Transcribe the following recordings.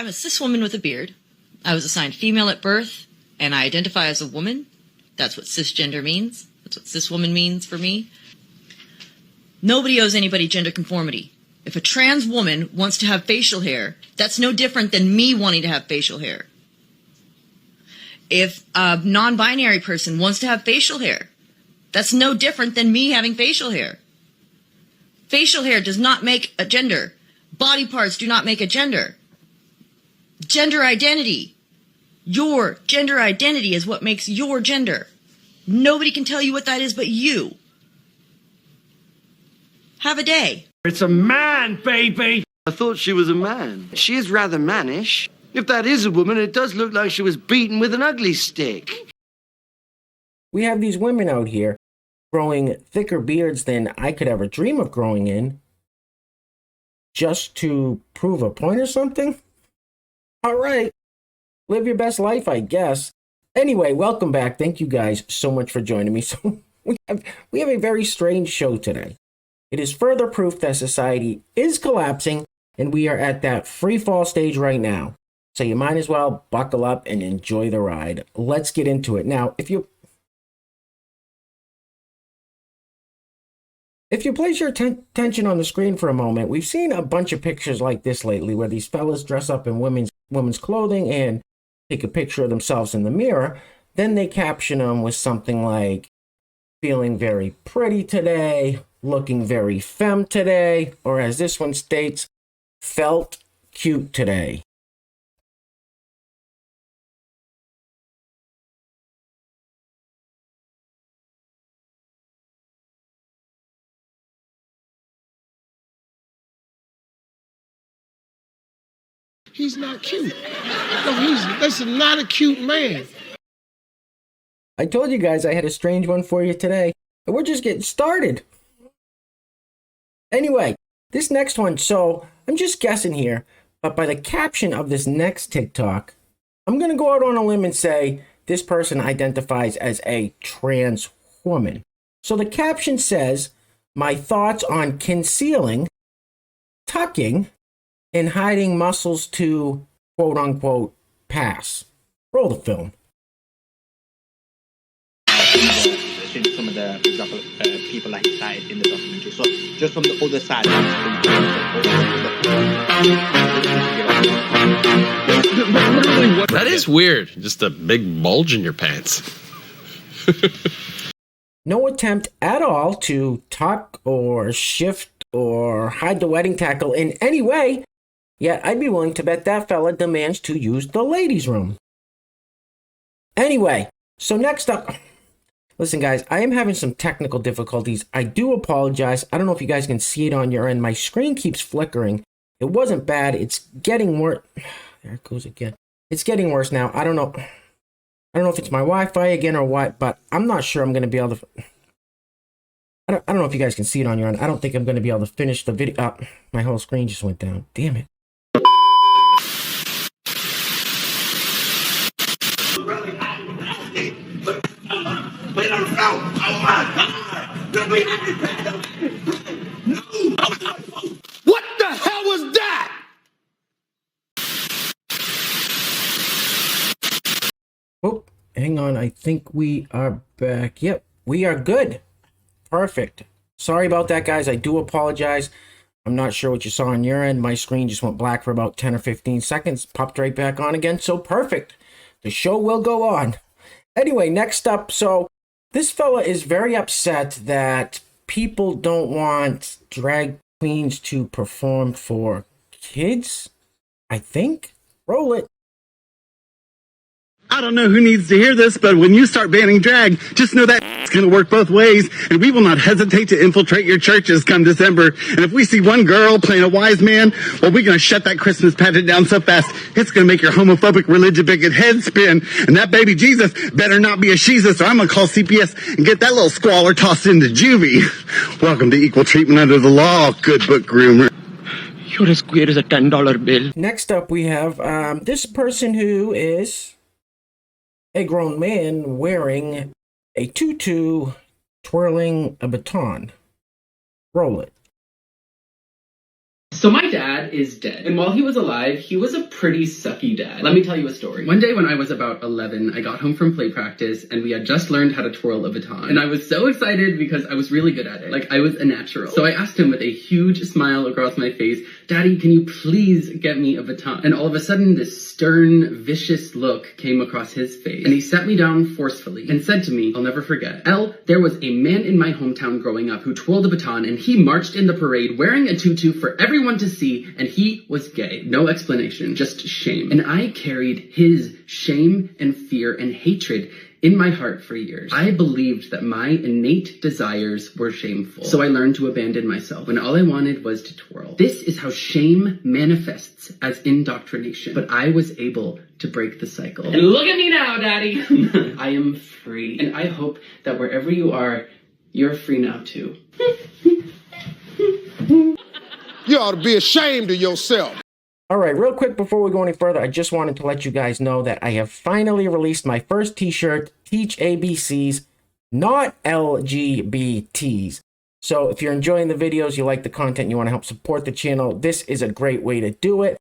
I'm a cis woman with a beard. I was assigned female at birth, and I identify as a woman. That's what cisgender means. That's what cis woman means for me. Nobody owes anybody gender conformity. If a trans woman wants to have facial hair, that's no different than me wanting to have facial hair. If a non-binary person wants to have facial hair, that's no different than me having facial hair. Facial hair does not make a gender. Body parts do not make a gender. Gender identity. Your gender identity is what makes your gender. Nobody can tell you what that is but you. Have a day. It's a man, baby! I thought she was a man. She is rather mannish. If that is a woman, it does look like she was beaten with an ugly stick. We have these women out here growing thicker beards than I could ever dream of growing in, just to prove a point or something? All right. Live your best life, I guess. Anyway, welcome back. Thank you guys so much for joining me. So we have a very strange show today. It is further proof that society is collapsing, and we are at that free fall stage right now. So you might as well buckle up and enjoy the ride. Let's get into it. Now, if you place your attention on the screen for a moment, we've seen a bunch of pictures like this lately where these fellas dress up in women's clothing and take a picture of themselves in the mirror. Then they caption them with something like, feeling very pretty today, looking very femme today, or as this one states, felt cute today. He's not cute. No, this is not a cute man. I told you guys I had a strange one for you today, and we're just getting started. Anyway, this next one, so I'm just guessing here, but by the caption of this next TikTok, I'm going to go out on a limb and say this person identifies as a trans woman. So the caption says, my thoughts on concealing, tucking, and hiding muscles to quote unquote pass. Roll the film. Some of the, for example, people like side in the documentary. So just from the other side. That is weird. Just a big bulge in your pants. No attempt at all to tuck or shift or hide the wedding tackle in any way. Yet I'd be willing to bet that fella demands to use the ladies' room. Anyway, so next up. Listen, guys, I am having some technical difficulties. I do apologize. I don't know if you guys can see it on your end. My screen keeps flickering. It wasn't bad. It's getting worse. There it goes again. It's getting worse now. I don't know if it's my Wi-Fi again or what, but I'm not sure I'm going to be able to... I don't know if you guys can see it on your end. I don't think I'm going to be able to finish the video. My whole screen just went down. Damn it. What the hell was that? Oh, hang on. I think we are back. Yep, we are good. Perfect. Sorry about that, guys. I do apologize. I'm not sure what you saw on your end. My screen just went black for about 10 or 15 seconds. Popped right back on again. So perfect. The show will go on. Anyway, next up. So this fella is very upset that people don't want drag queens to perform for kids, I think. Roll it. I don't know who needs to hear this, but when you start banning drag, just know that it's going to work both ways, and we will not hesitate to infiltrate your churches come December. And if we see one girl playing a wise man, well, we're going to shut that Christmas pageant down so fast, it's going to make your homophobic religion bigot head spin. And that baby Jesus better not be a Jesus, or I'm going to call CPS and get that little squaller tossed into juvie. Welcome to equal treatment under the law, good book groomer. You're as queer as a $10 bill. Next up, we have this person who is a grown man wearing a tutu, twirling a baton. Roll it. So my dad is dead, and while he was alive, he was a pretty sucky dad. Let me tell you a story. One day when I was about 11, I got home from play practice, and we had just learned how to twirl a baton. And I was so excited because I was really good at it. Like, I was a natural. So I asked him with a huge smile across my face, "Daddy, can you please get me a baton?" And all of a sudden, this stern, vicious look came across his face. And he sat me down forcefully and said to me, I'll never forget, "El, there was a man in my hometown growing up who twirled a baton, and he marched in the parade wearing a tutu for everyone to see, and he was gay." No explanation, just shame. And I carried his shame and fear and hatred in my heart for years. I believed that my innate desires were shameful. So I learned to abandon myself when all I wanted was to twirl. This is how shame manifests as indoctrination. But I was able to break the cycle. And look at me now, Daddy. I am free. And I hope that wherever you are, you're free now too. You ought to be ashamed of yourself. All right, real quick before we go any further, I just wanted to let you guys know that I have finally released my first t-shirt, Teach ABCs, not LGBTs. So if you're enjoying the videos, you like the content, you want to help support the channel, this is a great way to do it.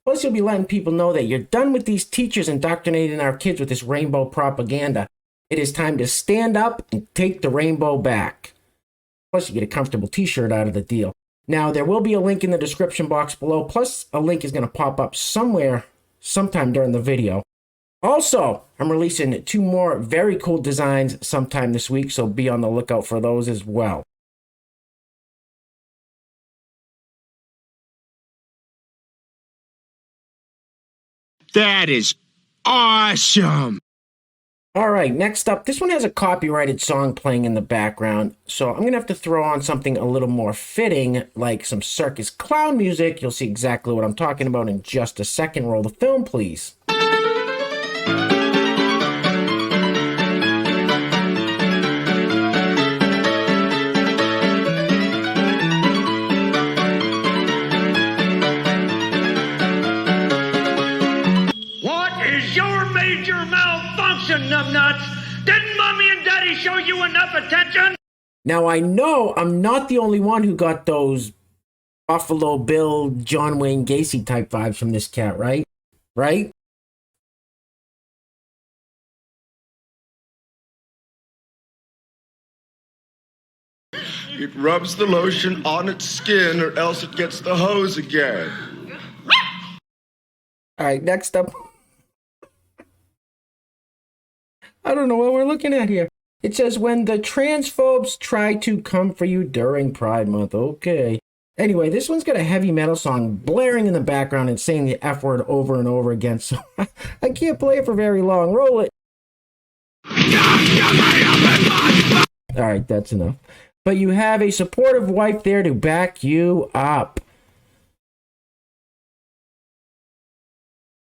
Plus, you'll be letting people know that you're done with these teachers indoctrinating our kids with this rainbow propaganda. It is time to stand up and take the rainbow back. Plus, you get a comfortable t-shirt out of the deal. Now, there will be a link in the description box below, plus a link is going to pop up somewhere, sometime during the video. Also, I'm releasing 2 more very cool designs sometime this week, so be on the lookout for those as well. That is awesome! All right, next up, this one has a copyrighted song playing in the background, so I'm going to have to throw on something a little more fitting, like some circus clown music. You'll see exactly what I'm talking about in just a second. Roll the film, please. What is your major malfunction, numbnuts? Didn't Mommy and Daddy show you enough attention? Now, I know I'm not the only one who got those Buffalo Bill, John Wayne Gacy type vibes from this cat, right? Right? It rubs the lotion on its skin or else it gets the hose again. All right, next up. I don't know what we're looking at here. It says, when the transphobes try to come for you during Pride Month. Okay. Anyway, this one's got a heavy metal song blaring in the background and saying the F word over and over again, so I can't play it for very long. Roll it. All right, that's enough. But you have a supportive wife there to back you up.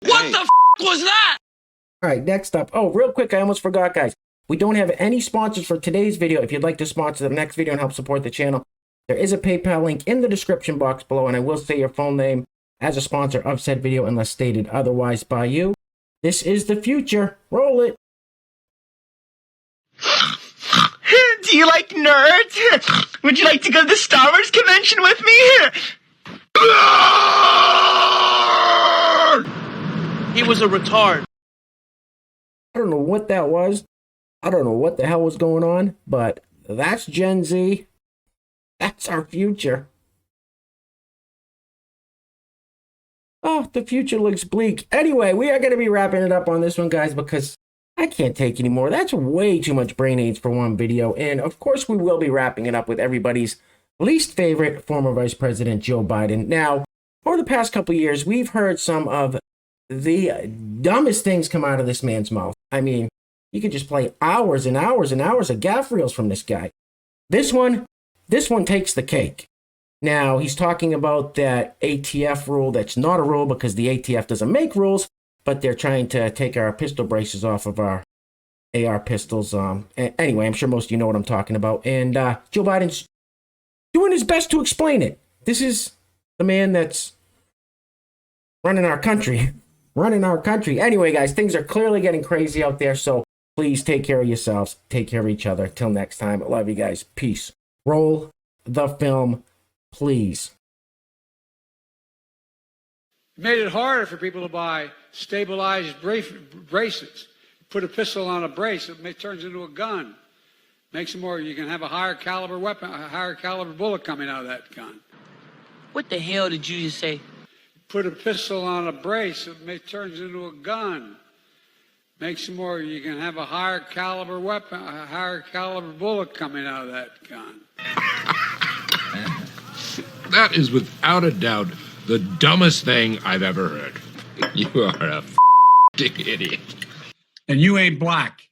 What the f*** was that? All right, next up. Oh, real quick, I almost forgot, guys. We don't have any sponsors for today's video. If you'd like to sponsor the next video and help support the channel, there is a PayPal link in the description box below, and I will say your full name as a sponsor of said video unless stated otherwise by you. This is the future. Roll it. Do you like nerds? Would you like to go to the Star Wars convention with me? He was a retard. I don't know what that was. I don't know what the hell was going on, but that's Gen Z. That's our future. Oh, the future looks bleak. Anyway, we are going to be wrapping it up on this one, guys, because I can't take anymore. That's way too much brain aids for one video. And of course, we will be wrapping it up with everybody's least favorite former Vice President, Joe Biden. Now, over the past couple of years, we've heard some of the dumbest things come out of this man's mouth. I mean, you could just play hours and hours and hours of gaff reels from this guy. This one takes the cake. Now, he's talking about that ATF rule that's not a rule because the ATF doesn't make rules, but they're trying to take our pistol braces off of our AR pistols. Anyway, I'm sure most of you know what I'm talking about. And Joe Biden's doing his best to explain it. This is the man that's running our country. Anyway, guys, things are clearly getting crazy out there, so please take care of yourselves. Take care of each other. Till next time, I love you guys. Peace. Roll the film, please. Made it harder for people to buy stabilized braces. Put a pistol on a brace, it turns into a gun. Makes it more, you can have a higher caliber weapon, a higher caliber bullet coming out of that gun. What the hell did you just say? Put a pistol on a brace, it turns into a gun. Makes it more, you can have a higher caliber weapon, a higher caliber bullet coming out of that gun. That is without a doubt the dumbest thing I've ever heard. You are a idiot. And you ain't black.